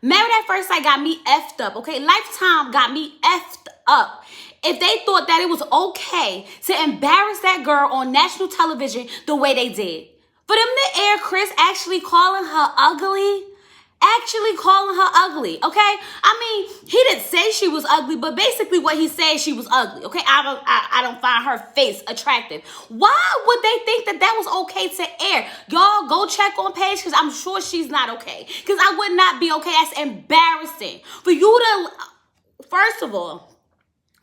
Married at First Sight got me effed up, okay? Lifetime got me effed up. If they thought that it was okay to embarrass that girl on national television the way they did. For them to air Chris actually calling her ugly, okay? I mean, he didn't say she was ugly, but basically what he said, she was ugly, okay? I don't find her face attractive. Why would they think that that was okay to air? Y'all go check on Paige, because I'm sure she's not okay. Because I would not be okay. That's embarrassing. For you to, first of all,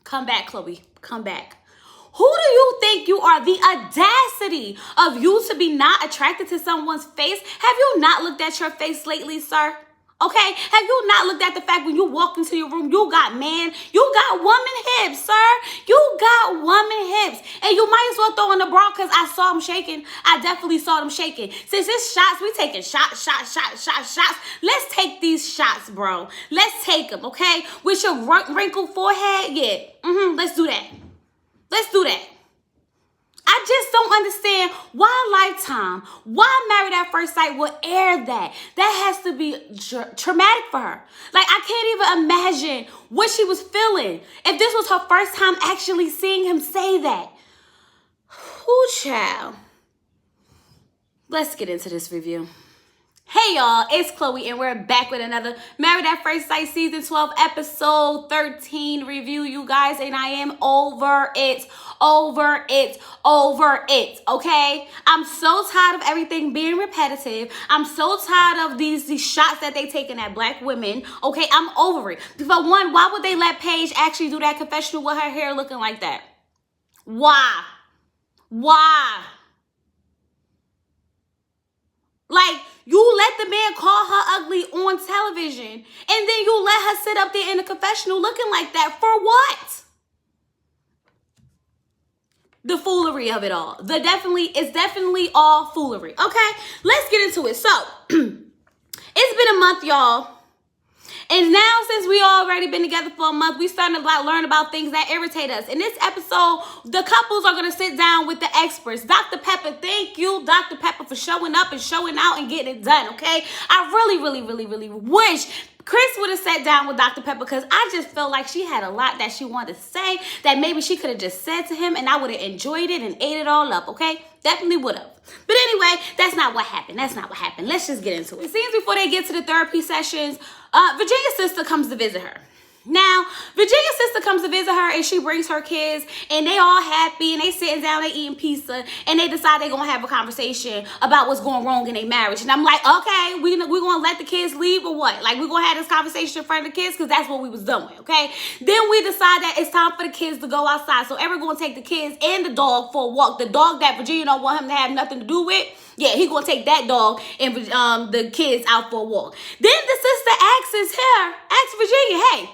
come back, Chloe, come back. Who do you think you are? The audacity of you to be not attracted to someone's face. Have you not looked at your face lately, sir? Okay? Have you not looked at the fact when you walk into your room, you got woman hips, sir. You got woman hips. And you might as well throw in the bra because I saw them shaking. I definitely saw them shaking. Since it's shots, we taking shots. Let's take these shots, bro. Let's take them, okay? With your wrinkled forehead, yeah. Let's do that. Let's do that. I just don't understand why Lifetime, why Married at First Sight would air that. That has to be traumatic for her. Like, I can't even imagine what she was feeling if this was her first time actually seeing him say that. Ooh, child. Let's get into this review. Hey y'all, it's Chloe and we're back with another Married at First Sight Season 12 Episode 13 review, you guys, and I am over it, okay? I'm so tired of everything being repetitive. I'm so tired of these shots that they taking at black women, okay? I'm over it. For one, why would they let Paige actually do that confessional with her hair looking like that? Why? Like, you let the man call her ugly on television, and then you let her sit up there in a confessional looking like that for what? The foolery of it all. It's definitely all foolery. Okay, let's get into it. So, it's been a month, y'all. And now, since we already been together for a month, we starting to learn about things that irritate us. In this episode, the couples are going to sit down with the experts. Dr. Pepper, thank you, Dr. Pepper, for showing up and showing out and getting it done, okay? I really wish Chris would have sat down with Dr. Pepper, because I just felt like she had a lot that she wanted to say that maybe she could have just said to him, and I would have enjoyed it and ate it all up, okay? Definitely would have. But anyway, that's not what happened. Let's just get into it. It seems before they get to the therapy sessions, Virginia's sister comes to visit her. Now, Virginia's sister comes to visit her and she brings her kids and they all happy and they sitting down, they eating pizza, and they decide they're going to have a conversation about what's going wrong in their marriage. And I'm like, okay, we're going to let the kids leave or what? Like, we're going to have this conversation in front of the kids because that's what we was doing, okay? Then we decide that it's time for the kids to go outside. So we're going to take the kids and the dog for a walk. The dog that Virginia don't want him to have nothing to do with, yeah, he gonna take that dog and the kids out for a walk. Then the sister asks Virginia, hey,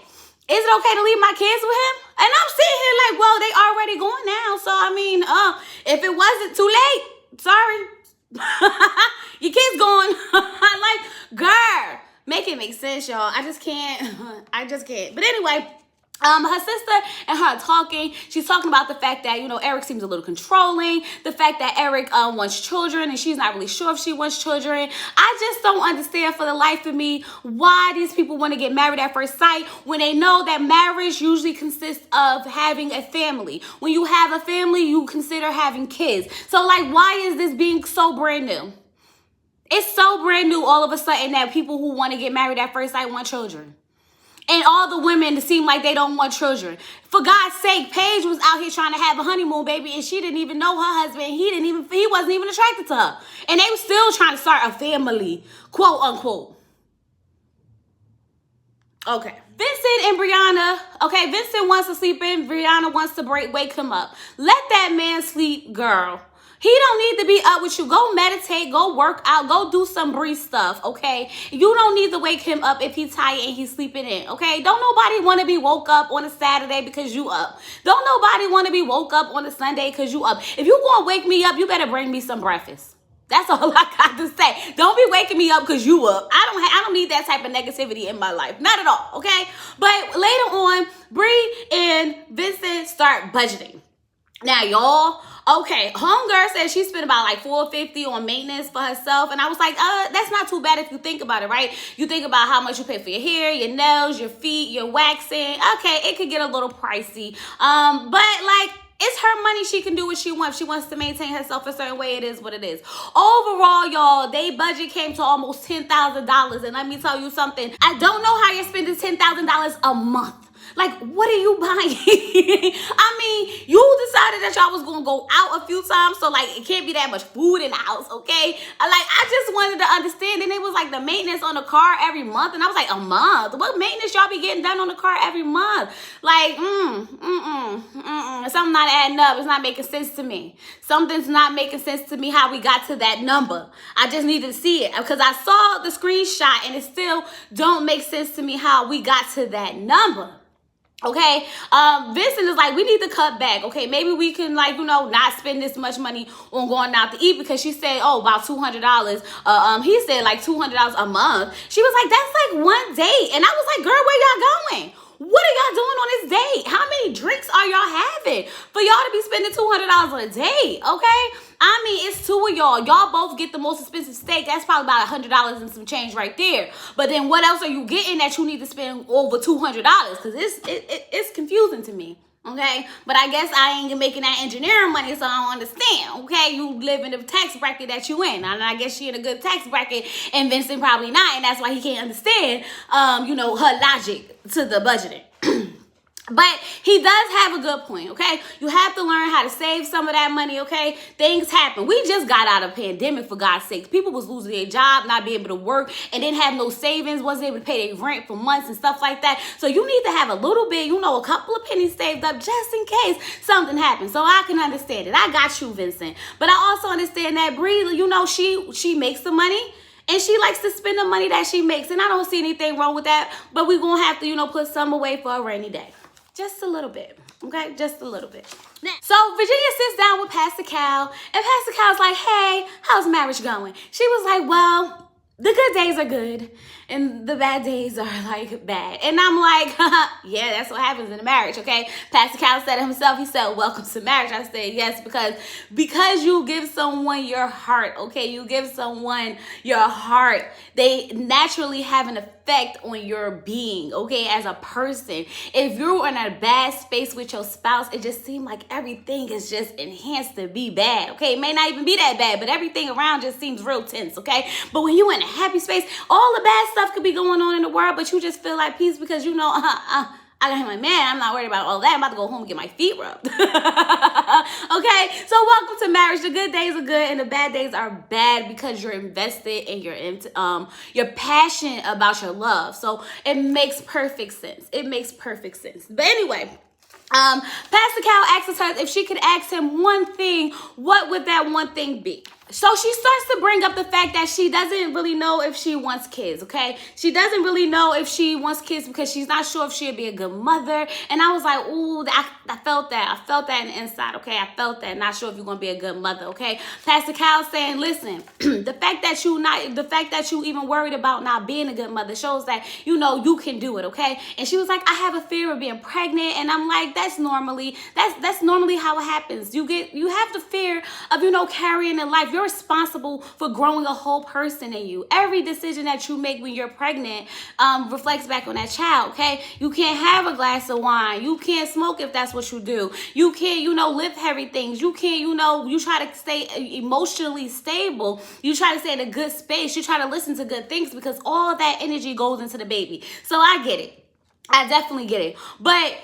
is it okay to leave my kids with him? And I'm sitting here like, well, they already going now. So, I mean, if it wasn't too late, sorry. Your kids going. Like, girl, make it make sense, y'all. I just can't. But anyway, her sister and her are talking. She's talking about the fact that, Eric seems a little controlling. The fact that Eric wants children and she's not really sure if she wants children. I just don't understand for the life of me why these people want to get married at first sight when they know that marriage usually consists of having a family. When you have a family, you consider having kids. So, like, why is this being so brand new? It's so brand new all of a sudden that people who want to get married at first sight want children. And all the women seem like they don't want children. For God's sake, Paige was out here trying to have a honeymoon baby and she didn't even know her husband. He wasn't even attracted to her. And they were still trying to start a family, quote unquote. Okay. Vincent and Brianna. Okay, Vincent wants to sleep in. Brianna wants to wake him up. Let that man sleep, girl. He don't need to be up with you. Go meditate, go work out, go do some breathe stuff, okay? You don't need to wake him up if he's tired and he's sleeping in, okay? Don't nobody want to be woke up on a Saturday because you up. Don't nobody want to be woke up on a Sunday because you up. If you going to wake me up, you better bring me some breakfast. That's all I got to say. Don't be waking me up because you up. I don't need that type of negativity in my life. Not at all, okay? But later on, Bree and Vincent start budgeting. Now, y'all, okay, homegirl said she spent about like $450 on maintenance for herself, and I was like, that's not too bad if you think about it, right? You think about how much you pay for your hair, your nails, your feet, your waxing. Okay, it could get a little pricey, but like, it's her money. She can do what she wants. If she wants to maintain herself a certain way, it is what it is. Overall, y'all, they budget came to almost $10,000, and let me tell you something. I don't know how you're spending $10,000 a month. Like, what are you buying? I mean, you decided that y'all was gonna go out a few times, so like it can't be that much food in the house, okay? I just wanted to understand. And it was like the maintenance on the car every month, and I was like, a month? What maintenance y'all be getting done on the car every month? Like, something not adding up. It's not making sense to me. Something's not making sense to me how we got to that number. I just need to see it because I saw the screenshot and it still don't make sense to me how we got to that number. Okay, Vincent is like, we need to cut back. Okay, maybe we can, like, you know, not spend this much money on going out to eat, because she said, oh, about $200. He said like $200 a month. She was like, that's like one date. And I was like, girl, where y'all going? What are y'all doing on this date? How many drinks are y'all having for y'all to be spending $200 on a date? Okay, I mean, it's two of y'all. Y'all both get the most expensive steak. That's probably about $100 and some change right there. But then what else are you getting that you need to spend over $200? Because it's confusing to me. Okay, but I guess I ain't making that engineering money, so I don't understand. Okay, you live in the tax bracket that you in, and I guess she in a good tax bracket, and Vincent probably not, and that's why he can't understand, you know, her logic to the budgeting. But he does have a good point, okay? You have to learn how to save some of that money, okay? Things happen. We just got out of a pandemic, for God's sake. People was losing their job, not being able to work, and didn't have no savings, wasn't able to pay their rent for months and stuff like that. So you need to have a little bit, you know, a couple of pennies saved up just in case something happens. So I can understand it. I got you, Vincent. But I also understand that Bree, you know, she makes the money. And she likes to spend the money that she makes. And I don't see anything wrong with that. But we're going to have to, you know, put some away for a rainy day. Just a little bit, okay? Just a little bit. So Virginia sits down with Pastor Cal, and Pastor Cal's like, hey, how's marriage going? She was like, well, the good days are good, and the bad days are, like, bad. And I'm like, yeah, that's what happens in a marriage, okay? Pastor Cal said it himself. He said, welcome to marriage. I said, yes, because you give someone your heart, okay? You give someone your heart. They naturally have an effect on your being, okay, as a person. If you're in a bad space with your spouse, it just seems like everything is just enhanced to be bad, okay? It may not even be that bad, but everything around just seems real tense, okay? But when you're in a happy space, all the bad stuff could be going on in the world, but you just feel like peace because you know, I got my man. I'm not worried about all that. I'm about to go home and get my feet rubbed. Okay? So welcome to marriage. The good days are good and the bad days are bad because you're invested and you're passionate about your love. So it makes perfect sense. It makes perfect sense. But anyway, Pastor Cal asks her if she could ask him one thing, what would that one thing be? So she starts to bring up the fact that she doesn't really know if she wants kids, okay? She doesn't really know if she wants kids because she's not sure if she'll be a good mother. And I was like, ooh, I felt that. I felt that in the inside, okay? I felt that. Not sure if you're going to be a good mother, okay? Pastor Cal saying, listen, the fact that you even worried about not being a good mother shows that, you know, you can do it, okay? And she was like, I have a fear of being pregnant. And I'm like, that's normally how it happens. You have the fear of, you know, carrying a life. You're responsible for growing a whole person in you. Every decision that you make when you're pregnant reflects back on that child, okay? You can't have a glass of wine. You can't smoke if that's what you do. You can't, you know, lift heavy things. You can't, you know, you try to stay emotionally stable. You try to stay in a good space. You try to listen to good things because all that energy goes into the baby. So I get it. I definitely get it. But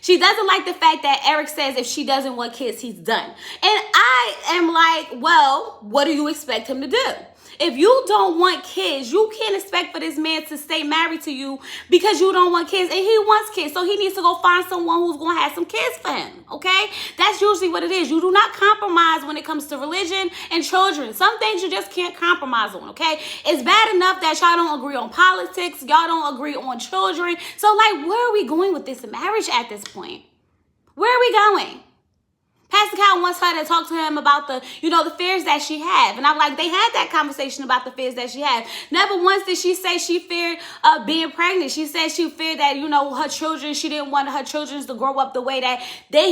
she doesn't like the fact that Eric says if she doesn't want kids, he's done. And I am like, well, what do you expect him to do? If you don't want kids, you can't expect for this man to stay married to you because you don't want kids and he wants kids. So he needs to go find someone who's going to have some kids for him, okay? That's usually what it is. You do not compromise when it comes to religion and children. Some things you just can't compromise on, okay? It's bad enough that y'all don't agree on politics. Y'all don't agree on children. So, like, where are we going with this marriage at this point? Where are we going? Pastor Cal wants her to talk to him about the, the fears that she had. And I'm like, they had that conversation about the fears that she had. Never once did she say she feared being pregnant. She said she feared that, her children, she didn't want her children to grow up the way that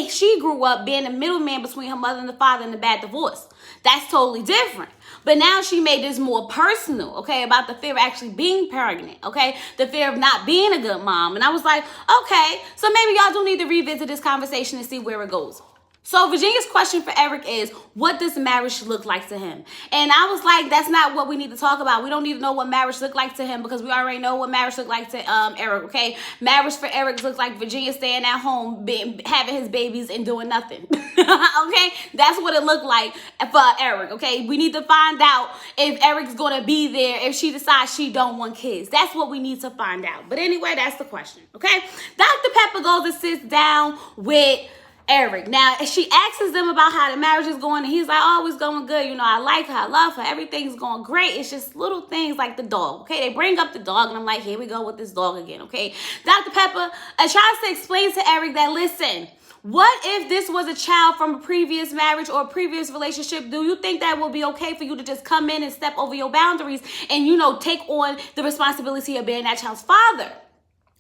she grew up, being the middleman between her mother and the father in a bad divorce. That's totally different. But now she made this more personal, okay, about the fear of actually being pregnant, okay, the fear of not being a good mom. And I was like, okay, so maybe y'all do need to revisit this conversation and see where it goes. So Virginia's question for Eric is, what does marriage look like to him? And I was like, that's not what we need to talk about. We don't need to know what marriage looked like to him because we already know what marriage looked like to Eric, okay? Marriage for Eric looks like Virginia staying at home, having his babies and doing nothing, okay? That's what it looked like for Eric, okay? We need to find out if Eric's going to be there if she decides she don't want kids. That's what we need to find out. But anyway, that's the question, okay? Dr. Pepper goes and sits down with Eric. Now, she asks them about how the marriage is going, and he's like, oh, it's going good. I like her. I love her. Everything's going great. It's just little things like the dog, okay? They bring up the dog, and I'm like, here we go with this dog again, okay? Dr. Pepper tries to explain to Eric that, listen, what if this was a child from a previous marriage or a previous relationship? Do you think that would be okay for you to just come in and step over your boundaries and, take on the responsibility of being that child's father?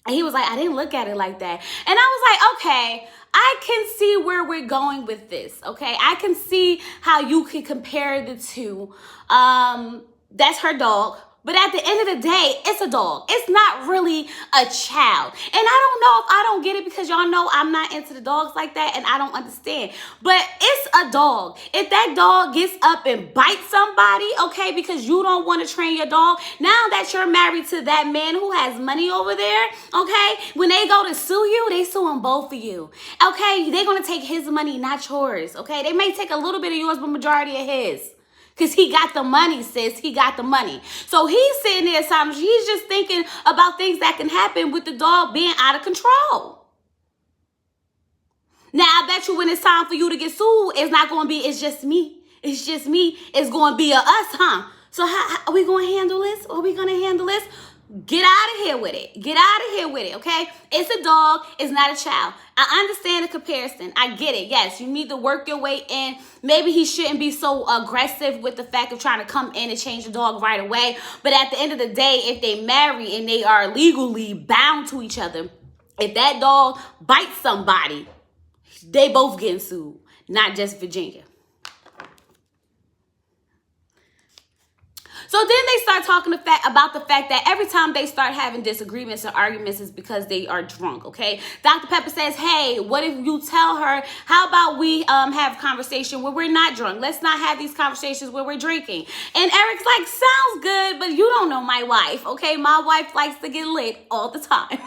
And he was like, I didn't look at it like that. And I was like, okay, I can see where we're going with this, okay? I can see how you could compare the two. That's her dog. But at the end of the day, it's a dog. It's not really a child. And I don't know if I don't get it because y'all know I'm not into the dogs like that and I don't understand. But it's a dog. If that dog gets up and bites somebody, okay, because you don't want to train your dog, now that you're married to that man who has money over there, okay, when they go to sue you, they suing both of you. Okay, they're going to take his money, not yours, okay? They may take a little bit of yours, but majority of his. Because he got the money, sis. He got the money. So he's sitting there sometimes. He's just thinking about things that can happen with the dog being out of control. Now, I bet you when it's time for you to get sued, it's not going to be, it's just me. It's just me. It's going to be a us, huh? So how are we going to handle this? Are we going to handle this? Get out of here with it. Get out of here with it, okay? It's a dog. It's not a child. I understand the comparison. I get it. Yes, you need to work your way in. Maybe he shouldn't be so aggressive with the fact of trying to come in and change the dog right away. But at the end of the day, if they marry and they are legally bound to each other, if that dog bites somebody, they both getting sued, not just Virginia. So then they start talking about the fact that every time they start having disagreements or arguments is because they are drunk, okay? Dr. Pepper says, hey, what if you tell her, how about we have a conversation where we're not drunk? Let's not have these conversations where we're drinking. And Eric's like, sounds good, but you don't know my wife, okay? My wife likes to get lit all the time.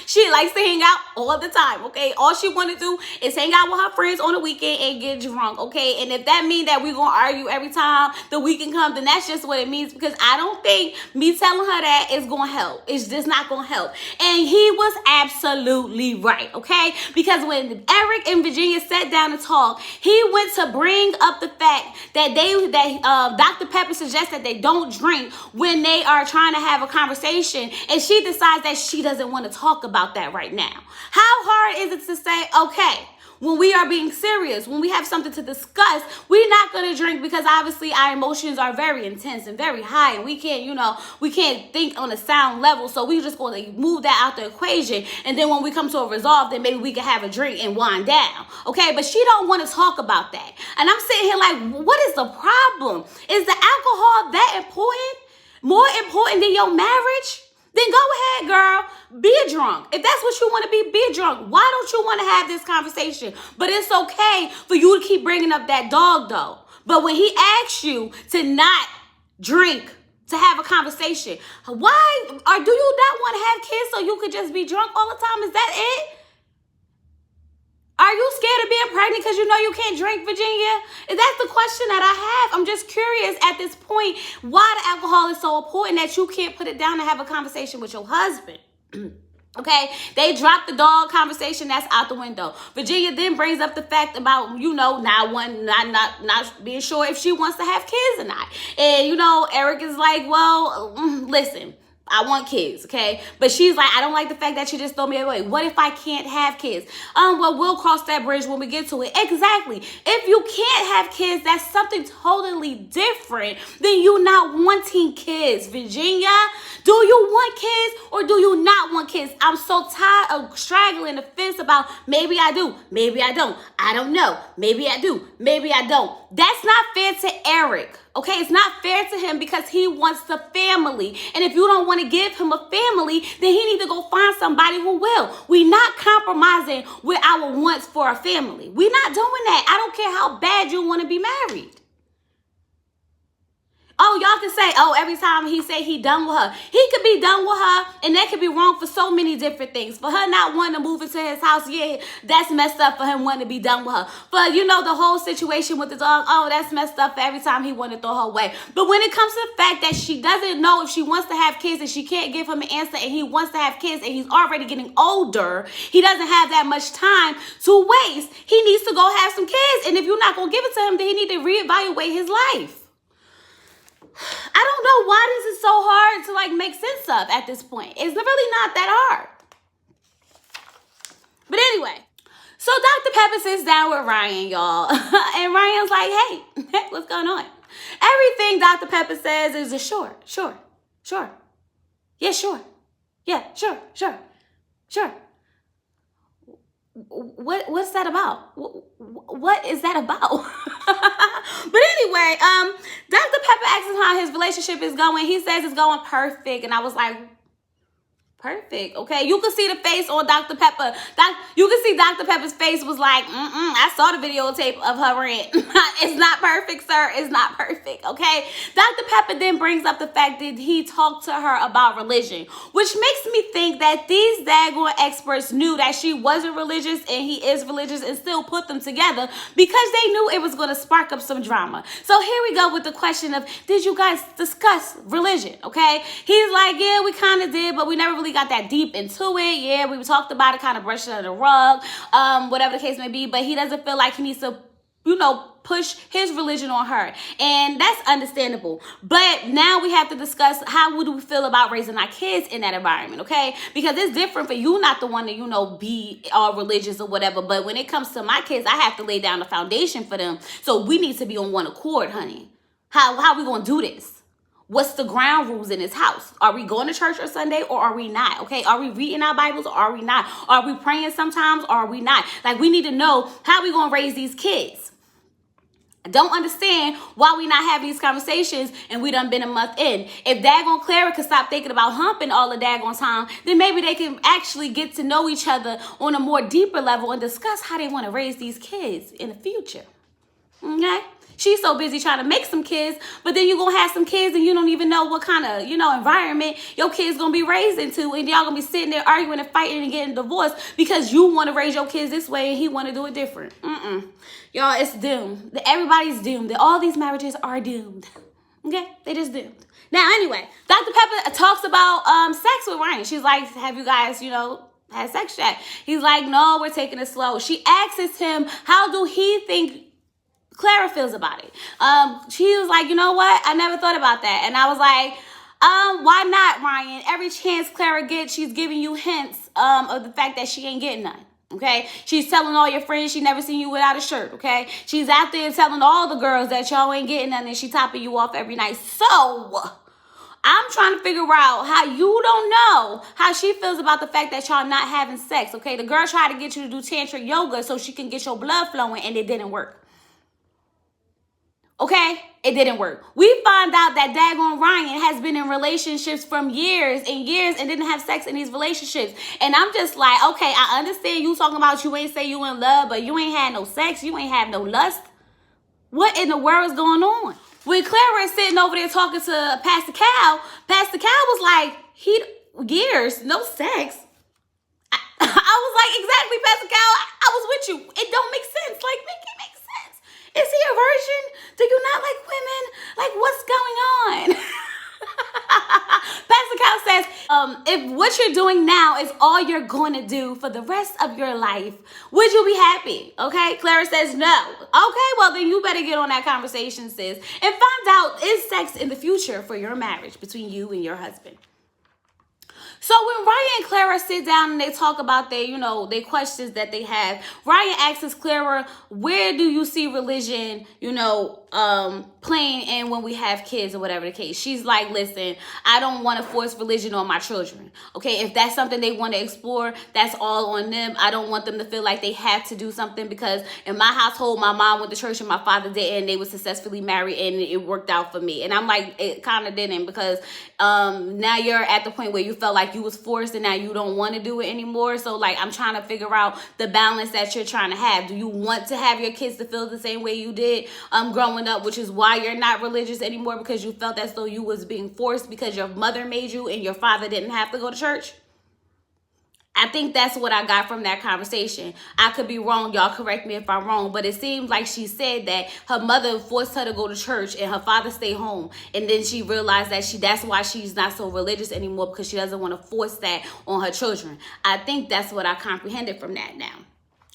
She likes to hang out all the time, okay? All she want to do is hang out with her friends on the weekend and get drunk, okay? And if that means that we're going to argue every time the weekend comes, then that's just what it means, because I don't think me telling her that is going to help. It's just not going to help. And he was absolutely right, okay? Because when Eric and Virginia sat down to talk, he went to bring up the fact that Dr. Pepper suggests that they don't drink when they are trying to have a conversation, and she decides that she doesn't want to talk about that right now. How hard is it to say, okay, when we are being serious, when we have something to discuss, we're not going to drink because obviously our emotions are very intense and very high, and we can't think on a sound level. So we just going to move that out the equation. And then when we come to a resolve, then maybe we can have a drink and wind down. Okay. But she don't want to talk about that. And I'm sitting here like, what is the problem? Is the alcohol that important? More important than your marriage? Then go ahead, girl. Be a drunk. If that's what you want to be a drunk. Why don't you want to have this conversation? But it's okay for you to keep bringing up that dog, though. But when he asks you to not drink, to have a conversation, why? Or do you not want to have kids so you could just be drunk all the time? Is that it? Are you scared of being pregnant because you know you can't drink, Virginia? That's the question that I have. I'm just curious at this point why the alcohol is so important that you can't put it down and have a conversation with your husband. Okay, they dropped the dog conversation. That's out the window. Virginia then brings up the fact about, not being sure if she wants to have kids or not. And, Eric is like, well, listen, I want kids, okay? But she's like, I don't like the fact that you just throw me away. What if I can't have kids? Well, we'll cross that bridge when we get to it. Exactly. If you can't have kids, that's something totally different than you not wanting kids. Virginia, do you want kids or do you not want kids? I'm so tired of straggling the fence about maybe I do, maybe I don't. I don't know. Maybe I do, maybe I don't. That's not fair to Eric. Okay, it's not fair to him because he wants the family. And if you don't want to give him a family, then he need to go find somebody who will. We're not compromising with our wants for a family. We're not doing that. I don't care how bad you want to be married. Oh, y'all can say, oh, every time he say he done with her. He could be done with her, and that could be wrong for so many different things. For her not wanting to move into his house, yeah, that's messed up for him wanting to be done with her. But, you know, the whole situation with the dog, oh, that's messed up for every time he wanted to throw her away. But when it comes to the fact that she doesn't know if she wants to have kids and she can't give him an answer and he wants to have kids and he's already getting older, he doesn't have that much time to waste. He needs to go have some kids. And if you're not going to give it to him, then he need to reevaluate his life. I don't know why this is so hard to like make sense of at this point. It's really not that hard. But anyway, so Dr. Pepper sits down with Ryan, y'all. And Ryan's like, hey, what's going on? Everything Dr. Pepper says is a sure. Yeah, sure. Yeah, sure. What's that about? What is that about? But anyway, Dr. Pepper asks him how his relationship is going. He says it's going perfect. And I was like, perfect. Okay. You can see the face on Dr. Pepper. You can see Dr. Pepper's face was like, I saw the videotape of her rant. It's not perfect, sir. It's not perfect. Okay. Dr. Pepper then brings up the fact that he talked to her about religion, which makes me think that these daggone experts knew that she wasn't religious and he is religious and still put them together because they knew it was going to spark up some drama. So here we go with the question of, did you guys discuss religion? Okay. He's like, yeah, we kind of did, but we never really got that deep into it. Yeah, we talked about it, kind of brushed it under the rug, whatever the case may be, but he doesn't feel like he needs to, push his religion on her. And that's understandable. But now we have to discuss how would we feel about raising our kids in that environment, okay? Because it's different for you not the one to, be all religious or whatever. But when it comes to my kids, I have to lay down the foundation for them. So we need to be on one accord, honey. How we going to do this? What's the ground rules in this house? Are we going to church on Sunday or are we not? Okay, are we reading our Bibles or are we not? Are we praying sometimes or are we not? Like, we need to know how we going to raise these kids. I don't understand why we not having these conversations and we done been a month in. If daggone Clara could stop thinking about humping all the daggone time, then maybe they can actually get to know each other on a more deeper level and discuss how they want to raise these kids in the future. Okay? She's so busy trying to make some kids, but then you're going to have some kids and you don't even know what kind of, environment your kids going to be raised into. And y'all going to be sitting there arguing and fighting and getting divorced because you want to raise your kids this way and he want to do it different. Y'all, it's doomed. Everybody's doomed. All these marriages are doomed. Okay? They just doomed. Now, anyway, Dr. Pepper talks about sex with Ryan. She's like, have you guys, had sex yet? He's like, no, we're taking it slow. She asks him, how do he think Clara feels about it? She was like, you know what? I never thought about that. And I was like, why not, Ryan? Every chance Clara gets, she's giving you hints of the fact that she ain't getting none. Okay? She's telling all your friends she never seen you without a shirt. Okay? She's out there telling all the girls that y'all ain't getting none and she topping you off every night. So I'm trying to figure out how you don't know how she feels about the fact that y'all not having sex. Okay? The girl tried to get you to do tantric yoga so she can get your blood flowing and it didn't work. Okay? It didn't work. We find out that daggone Ryan has been in relationships from years and years and didn't have sex in these relationships. And I'm just like, okay, I understand you talking about you ain't say you in love, but you ain't had no sex. You ain't have no lust. What in the world is going on? When Clara is sitting over there talking to Pastor Cal was like, years, no sex. I was like, exactly, Pastor Cal, I was with you. It don't make sense. Like, make it make sense. Is he a virgin? Do you not like women? Like, what's going on? Pastor Cal says, if what you're doing now is all you're going to do for the rest of your life, would you be happy? Okay? Clara says no. Okay, well, then you better get on that conversation, sis, and find out, is sex in the future for your marriage between you and your husband? So when Ryan and Clara sit down and they talk about their, their questions that they have, Ryan asks Clara, where do you see religion, playing in when we have kids or whatever the case? She's like, listen, I don't want to force religion on my children. Okay, if that's something they want to explore, that's all on them. I don't want them to feel like they have to do something, because in my household, my mom went to church and my father didn't, and they were successfully married and it worked out for me. And I'm like, it kind of didn't, because now you're at the point where you felt like you was forced and now you don't want to do it anymore. So like, I'm trying to figure out the balance that you're trying to have. Do you want to have your kids to feel the same way you did growing up, which is why you're not religious anymore, because you felt as though you was being forced because your mother made you and your father didn't have to go to church? I think that's what I got from that conversation. I could be wrong. Y'all correct me if I'm wrong. But it seems like she said that her mother forced her to go to church and her father stayed home. And then she realized that that's why she's not so religious anymore, because she doesn't want to force that on her children. I think that's what I comprehended from that now.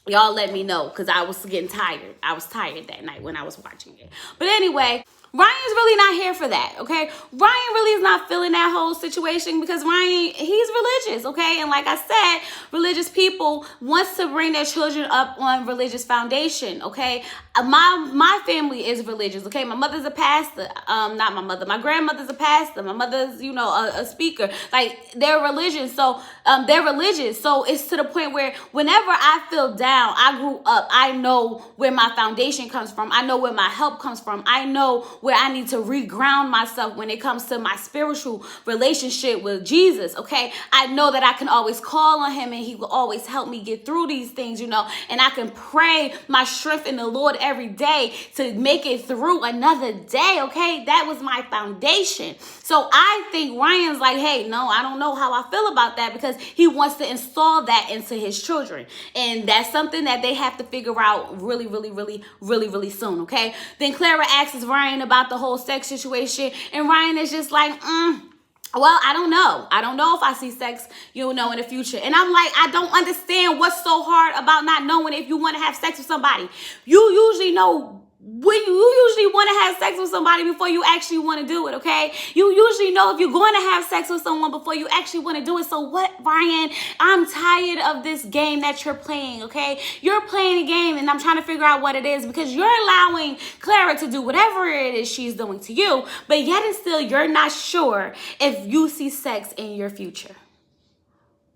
Y'all let me know, because I was getting tired. I was tired that night when I was watching it. But anyway, Ryan's really not here for that, okay? Ryan really is not feeling that whole situation, because Ryan, he's religious, okay? And like I said, religious people wants to bring their children up on religious foundation, okay? My family is religious, okay? My mother's a pastor. Not my mother. My grandmother's a pastor. My mother's, a speaker. Like, they're religious. So, they're religious. So, it's to the point where whenever I feel down, I grew up, I know where my foundation comes from. I know where my help comes from. I know where I need to reground myself when it comes to my spiritual relationship with Jesus, okay? I know that I can always call on him and he will always help me get through these things, and I can pray my strength in the Lord every day to make it through another day, okay? That was my foundation. So I think Ryan's like, hey, no, I don't know how I feel about that, because he wants to install that into his children. And that's something that they have to figure out really, really, really, really, really soon, okay? Then Clara asks Ryan about the whole sex situation, and Ryan is just like, well, I don't know. I don't know if I see sex, in the future. And I'm like, I don't understand what's so hard about not knowing if you want to have sex with somebody. You usually know when you usually want to have sex with somebody before you actually want to do it, okay? You usually know if you're going to have sex with someone before you actually want to do it. So what, Ryan? I'm tired of this game that you're playing, okay? You're playing a game, and I'm trying to figure out what it is, because you're allowing Clara to do whatever it is she's doing to you, but yet and still you're not sure if you see sex in your future.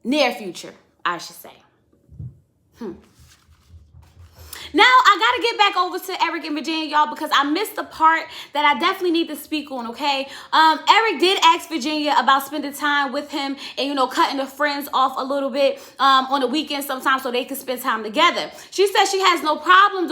Near future, I should say. Now, I got to get back over to Eric and Virginia, y'all, because I missed the part that I definitely need to speak on, okay? Eric did ask Virginia about spending time with him and, cutting the friends off a little bit on the weekends sometimes so they can spend time together. She says she has no problem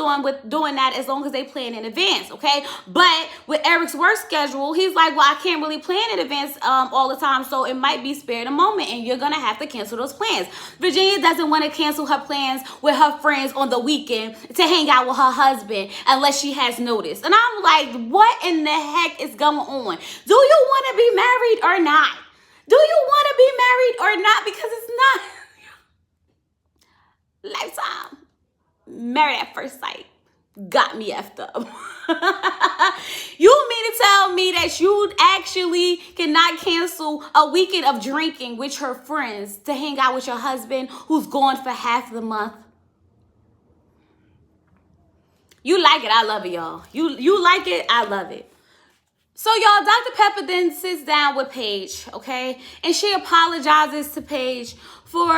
doing that as long as they plan in advance, okay? But with Eric's work schedule, he's like, well, I can't really plan in advance all the time, so it might be spare the moment, and you're going to have to cancel those plans. Virginia doesn't want to cancel her plans with her friends on the weekend to hang out with her husband unless she has notice. And I'm like, what in the heck is going on? Do you want to be married or not? Do you want to be married or not? Because it's not lifetime. Married at first sight got me effed up. You mean to tell me that you actually cannot cancel a weekend of drinking with her friends to hang out with your husband who's gone for half the month? You like it, I love it, y'all. You like it, I love it. So, y'all, Dr. Pepper then sits down with Paige, okay? And she apologizes to Paige for,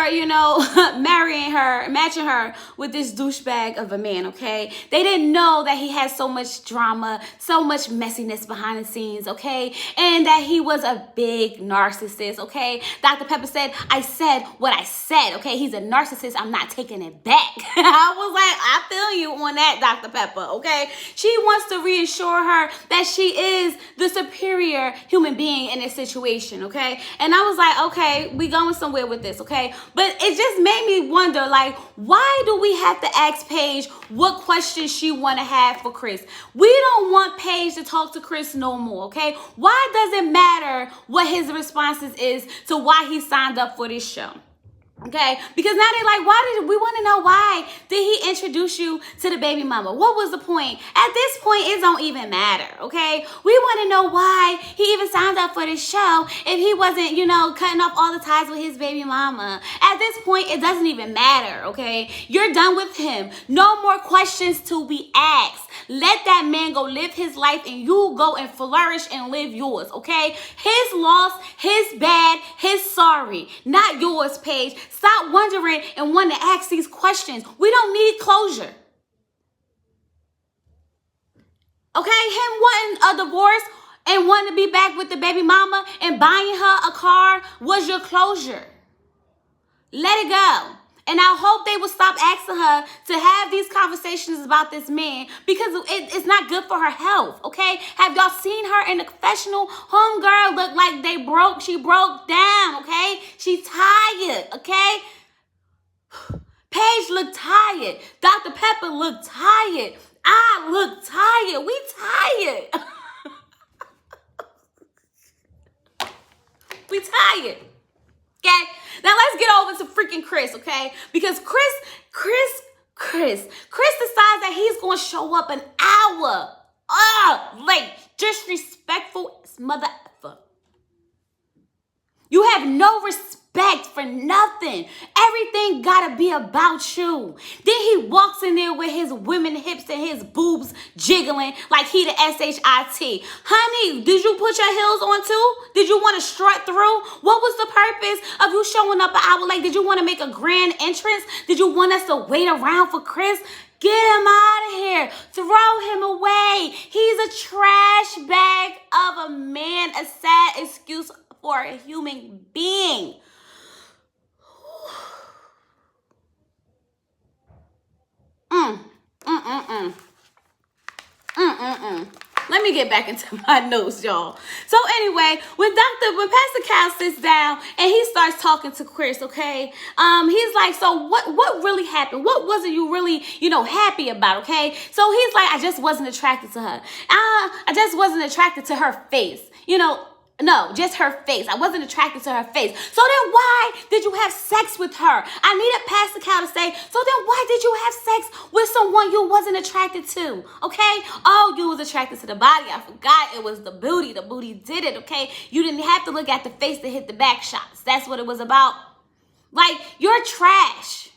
matching her with this douchebag of a man, okay? They didn't know that he had so much drama, so much messiness behind the scenes, okay? And that he was a big narcissist, okay? Dr. Pepper said, I said what I said, okay? He's a narcissist. I'm not taking it back. I was like, I feel you on that, Dr. Pepper, okay? She wants to reassure her that she is the superior human being in this situation, okay? And I was like, okay, we going somewhere with this, okay? But it just made me wonder, like, why do we have to ask Paige what questions she want to have for Chris? We don't want Paige to talk to Chris no more, okay? Why does it matter what his responses is to why he signed up for this show? Okay, because now they're like, we want to know why did he introduce you to the baby mama? What was the point? At this point, it don't even matter, okay? We want to know why he even signed up for this show if he wasn't, cutting off all the ties with his baby mama. At this point, it doesn't even matter, okay? You're done with him. No more questions to be asked. Let that man go live his life and you go and flourish and live yours, okay? His loss, his bad, his sorry, not yours, Paige. Stop wondering and wanting to ask these questions. We don't need closure. Okay? Him wanting a divorce and wanting to be back with the baby mama and buying her a car was your closure. Let it go. And I hope they will stop asking her to have these conversations about this man because it's not good for her health, okay? Have y'all seen her in the confessional? Homegirl looked like she broke down, okay? She tired, okay? Paige looked tired. Dr. Pepper looked tired. I look tired. We tired. We tired. Okay? Now let's get over to freaking Chris, okay? Because Chris decides that he's going to show up an hour late. Disrespectful mother effer. You have no respect for nothing. Everything gotta be about you. Then he walks in there with his women hips and his boobs jiggling like he the shit. Honey, did you put your heels on too? Did you want to strut through? What was the purpose of you showing up an hour late? Did you want to make a grand entrance? Did you want us to wait around for Chris? Get him out of here. Throw him away. He's a trash bag of a man, a sad excuse for a human being. Let me get back into my notes, y'all. So anyway, when Pastor Cal sits down and he starts talking to Chris, okay, he's like, so what really happened? What wasn't you really, happy about, okay? So he's like, I just wasn't attracted to her. I just wasn't attracted to her face, No, just her face. I wasn't attracted to her face. So then why did you have sex with her? I needed Pastor Cal to say, so then why did you have sex with someone you wasn't attracted to? Okay? Oh, you was attracted to the body. I forgot it was the booty. The booty did it, okay? You didn't have to look at the face to hit the back shots. That's what it was about. Like, you're trash.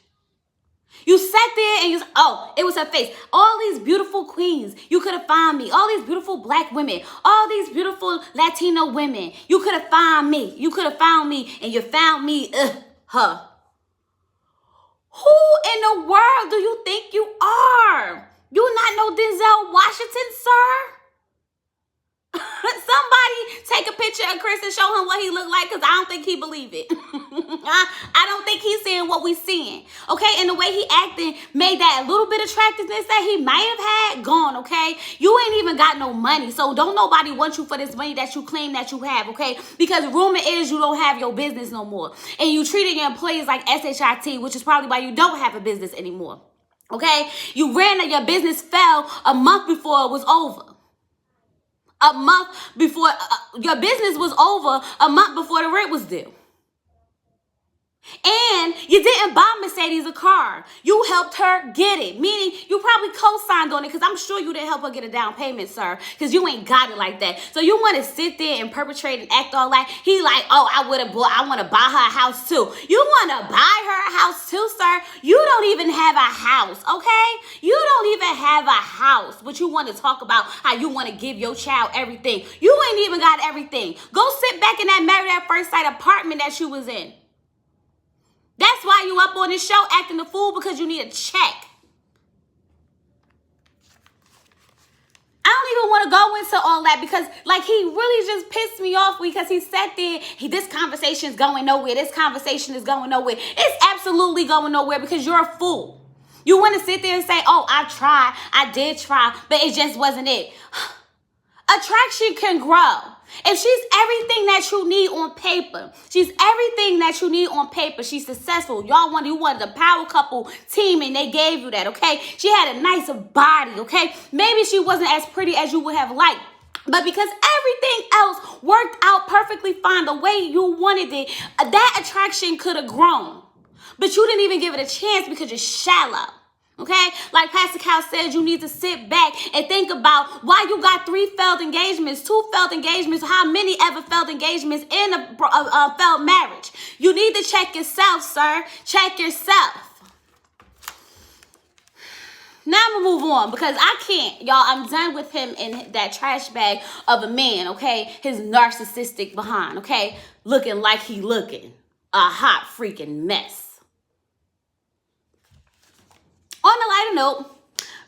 You sat there and you said, oh, it was her face. All these beautiful queens, you could have found me. All these beautiful black women, all these beautiful Latino women, you could have found me. You could have found me and you found me, her. Who in the world do you think you are? You not know Denzel Washington, sir? Somebody take a picture of Chris and show him what he looked like because I don't think he believe it. I don't think he's seeing what we seeing. Okay, and the way he acting made that little bit of attractiveness that he might have had gone, okay? You ain't even got no money, so don't nobody want you for this money that you claim that you have, okay? Because rumor is you don't have your business no more. And you treating your employees like shit, which is probably why you don't have a business anymore. Okay? You your business fell a month before it was over. A month before, your business was over a month before the rent was due. And you didn't buy Mercedes a car. You helped her get it. Meaning you probably co-signed on it because I'm sure you didn't help her get a down payment, sir. Because you ain't got it like that. So you want to sit there and perpetrate and act all like, he like, oh, I want to buy her a house too. You want to buy her a house too, sir? You don't even have a house, okay? You don't even have a house. But you want to talk about how you want to give your child everything. You ain't even got everything. Go sit back in that Married at First Sight apartment that you was in. That's why you up on this show acting a fool, because you need a check. I don't even want to go into all that because, like, he really just pissed me off because he sat there. This conversation is going nowhere. This conversation is going nowhere. It's absolutely going nowhere because you're a fool. You want to sit there and say, oh, I did try, but it just wasn't it. Attraction can grow. If she's everything that you need on paper, she's successful. You wanted a power couple team and they gave you that, okay? She had a nice body, okay? Maybe she wasn't as pretty as you would have liked, but because everything else worked out perfectly fine the way you wanted it, that attraction could have grown. But you didn't even give it a chance because you're shallow. Okay? Like Pastor Cal said, you need to sit back and think about why you got 3 failed engagements, 2 failed engagements, how many ever failed engagements in a failed marriage. You need to check yourself, sir. Check yourself. Now I'm gonna move on because I can't, y'all. I'm done with him in that trash bag of a man, okay? His narcissistic behind, okay? Looking like he looking a hot freaking mess. On a lighter note,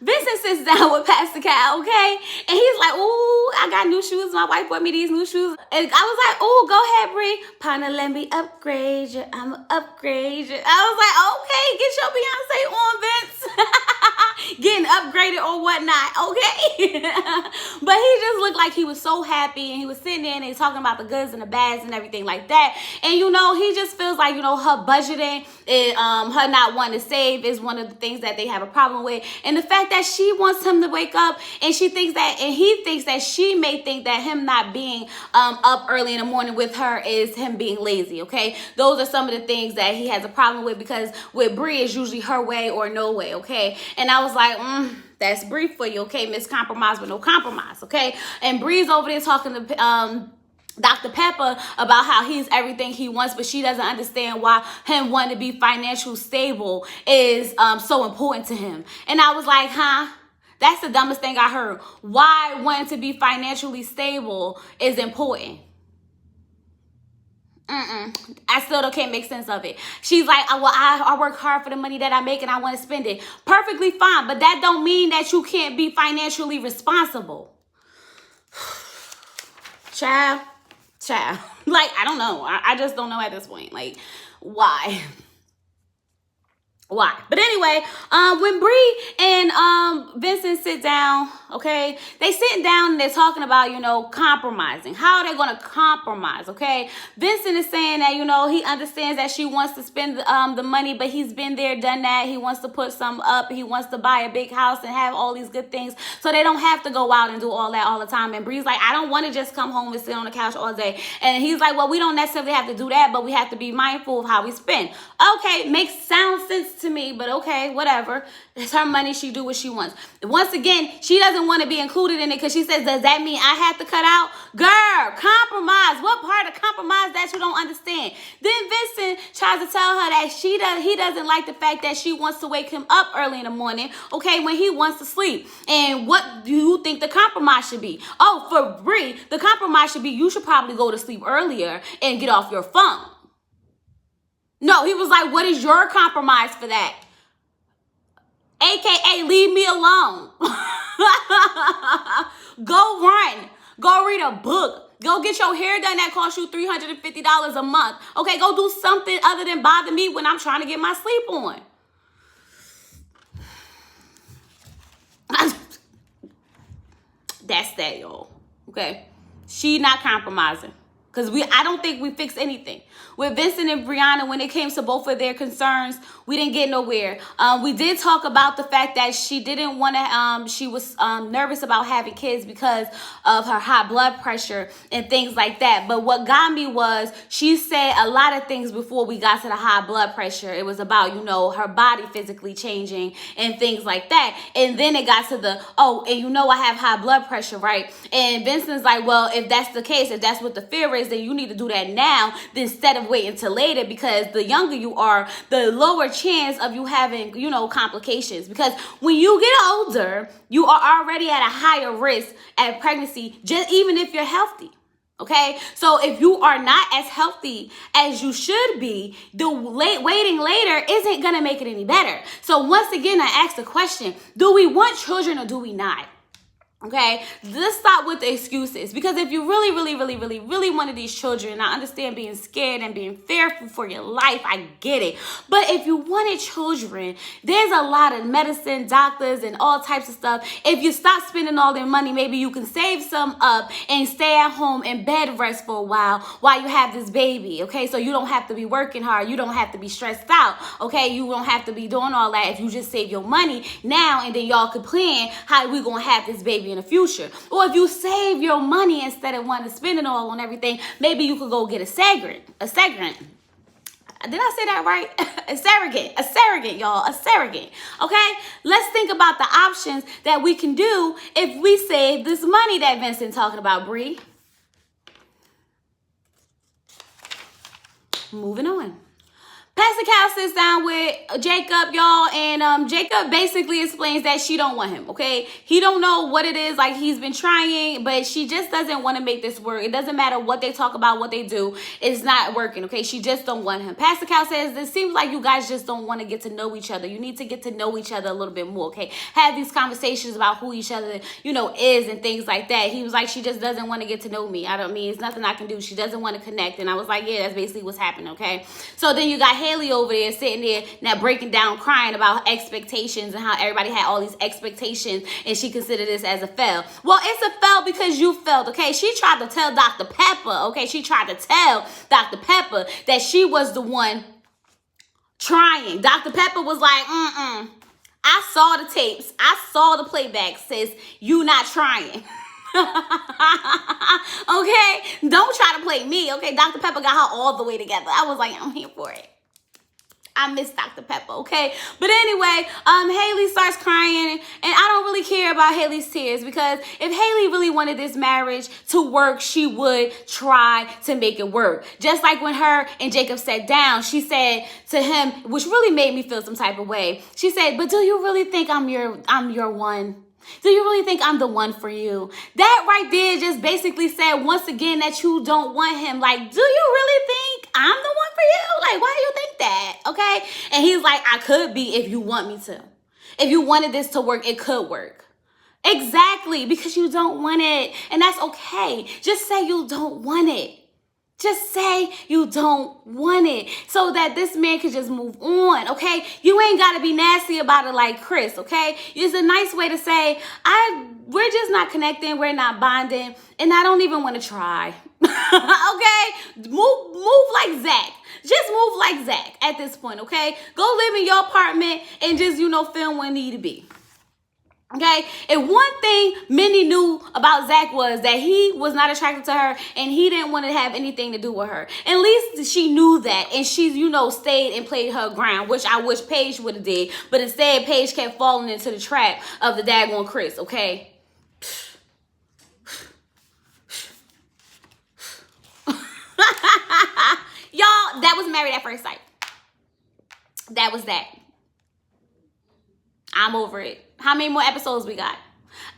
Vincent sits down with Pastor Cal, okay? And he's like, ooh, I got new shoes. My wife bought me these new shoes. And I was like, ooh, go ahead, Bree. Partner, let me upgrade you. I'ma upgrade you. I was like, okay, get your Beyonce on, Vince. Getting upgraded or whatnot, okay? But he just looked like he was so happy, and he was sitting there and he's talking about the goods and the bads and everything like that. And you know, he just feels like, you know, her budgeting and her not wanting to save is one of the things that they have a problem with. And the fact that she wants him to wake up, and she thinks that, and he thinks that she may think that him not being up early in the morning with her is him being lazy, okay? Those are some of the things that he has a problem with, because with Bree it's usually her way or no way, okay? And I was like, that's Bree for you, okay? Miss Compromise with no compromise, okay? And Bree's over there talking to Dr. Pepper about how he's everything he wants, but she doesn't understand why him wanting to be financially stable is so important to him. And I was like, huh? That's the dumbest thing I heard. Why wanting to be financially stable is important? I still can't make sense of it. She's like, well, I work hard for the money that I make and I want to spend it. Perfectly fine, but that don't mean that you can't be financially responsible. Child. Like, I don't know. I just don't know at this point. Like, why? But anyway, when Bree and Vincent sit down, okay, they sitting down and they're talking about, you know, compromising. How are they going to compromise, okay? Vincent is saying that, you know, he understands that she wants to spend the money, but he's been there, done that. He wants to put some up. He wants to buy a big house and have all these good things so they don't have to go out and do all that all the time. And Bree's like, I don't want to just come home and sit on the couch all day. And he's like, well, we don't necessarily have to do that, but we have to be mindful of how we spend. Okay, makes sound sense to me, but okay, whatever. It's her money. She do what she wants. Once again, she doesn't want to be included in it because she says, does that mean I have to cut out? Girl, compromise. What part of compromise that you don't understand? Then Vincent tries to tell her that he doesn't like the fact that she wants to wake him up early in the morning, okay, when he wants to sleep. And what do you think the compromise should be? Oh, for Bree, the compromise should be you should probably go to sleep earlier and get off your phone. No, he was like, what is your compromise for that? AKA, leave me alone. Go run. Go read a book. Go get your hair done that costs you $350 a month. Okay, go do something other than bother me when I'm trying to get my sleep on. That's that, y'all. Okay? She not compromising. Because I don't think we fixed anything. With Vincent and Brianna, when it came to both of their concerns, we didn't get nowhere. We did talk about the fact that she didn't want to, she was nervous about having kids because of her high blood pressure and things like that. But what got me was she said a lot of things before we got to the high blood pressure. It was about, you know, her body physically changing and things like that. And then it got to the, oh, and you know I have high blood pressure, right? And Vincent's like, well, if that's the case, if that's what the fear is, then you need to do that now instead of waiting till later, because the younger you are, the lower chance of you having, you know, complications. Because when you get older, you are already at a higher risk at pregnancy, just even if you're healthy. Okay, so if you are not as healthy as you should be, the waiting later isn't gonna make it any better. So once again, I ask the question: do we want children or do we not? Okay, let's stop with the excuses, because if you really wanted these children, I understand being scared and being fearful for your life, I get it. But if you wanted children, there's a lot of medicine, doctors, and all types of stuff. If you stop spending all their money, maybe you can save some up and stay at home and bed rest for a while you have this baby, okay? So you don't have to be working hard. You don't have to be stressed out, okay? You don't have to be doing all that if you just save your money now, and then y'all could plan how we gonna have this baby in the future. Or if you save your money instead of wanting to spend it all on everything, maybe you could go get a segment. Did I say that right? A surrogate, y'all, a surrogate. Okay, let's think about the options that we can do if we save this money that Vincent talking about, Bree. Moving on. Pastor Cal sits down with Jacob, y'all, and Jacob basically explains that she don't want him, okay? He don't know what it is, like he's been trying, but she just doesn't want to make this work. It doesn't matter what they talk about, what they do, it's not working, okay? She just don't want him. Pastor Cal says, it seems like you guys just don't want to get to know each other. You need to get to know each other a little bit more, okay? Have these conversations about who each other, is and things like that. He was like, she just doesn't want to get to know me. It's nothing I can do. She doesn't want to connect. And I was like, yeah, that's basically what's happening, okay? So then you got Haley over there sitting there now breaking down, crying about expectations and how everybody had all these expectations and she considered this as a fail. Well, it's a fail because you failed, okay? She tried to tell Dr. Pepper, okay? She tried to tell Dr. Pepper that she was the one trying. Dr. Pepper was like, I saw the tapes. I saw the playback. Says you not trying. Okay? Don't try to play me, okay? Dr. Pepper got her all the way together. I was like, I'm here for it. I miss Dr. Pepper, okay? But anyway, Haley starts crying, and I don't really care about Haley's tears because if Haley really wanted this marriage to work, she would try to make it work. Just like when her and Jacob sat down, she said to him, which really made me feel some type of way. She said, but do you really think I'm your one? Do you really think I'm the one for you? That right there just basically said once again that you don't want him. Like, do you really think I'm the one for you? Like, why do you think that? Okay? And he's like, I could be if you want me to. If you wanted this to work, it could work. Exactly, because you don't want it. And that's okay. Just say you don't want it. Just say you don't want it so that this man can just move on, okay? You ain't got to be nasty about it like Chris, okay? It's a nice way to say, we're just not connecting, we're not bonding, and I don't even want to try, okay? Move like Zach. Just move like Zach at this point, okay? Go live in your apartment and just, film where you need to be. Okay, and one thing Mindy knew about Zach was that he was not attracted to her and he didn't want to have anything to do with her. At least she knew that, and she, stayed and played her ground, which I wish Paige would have did. But instead, Paige kept falling into the trap of the daggone Chris, okay? Y'all, that was Married at First Sight. That was that. I'm over it. How many more episodes we got?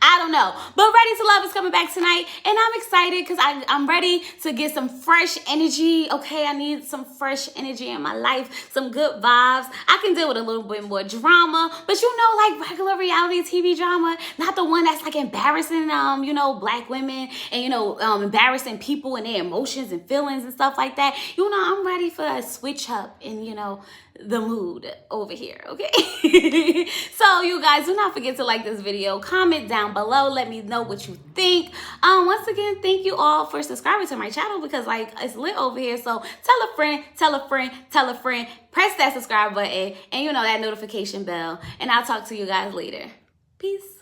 I don't know. But Ready to Love is coming back tonight. And I'm excited because I'm ready to get some fresh energy. Okay, I need some fresh energy in my life. Some good vibes. I can deal with a little bit more drama. But like regular reality TV drama. Not the one that's like embarrassing, black women. And, embarrassing people and their emotions and feelings and stuff like that. I'm ready for a switch up in, the mood over here, okay? So you guys, do not forget to like this video, comment down below, let me know what you think. Once again, thank you all for subscribing to my channel because it's lit over here. So tell a friend, tell a friend, tell a friend, press that subscribe button and that notification bell, and I'll talk to you guys later. Peace.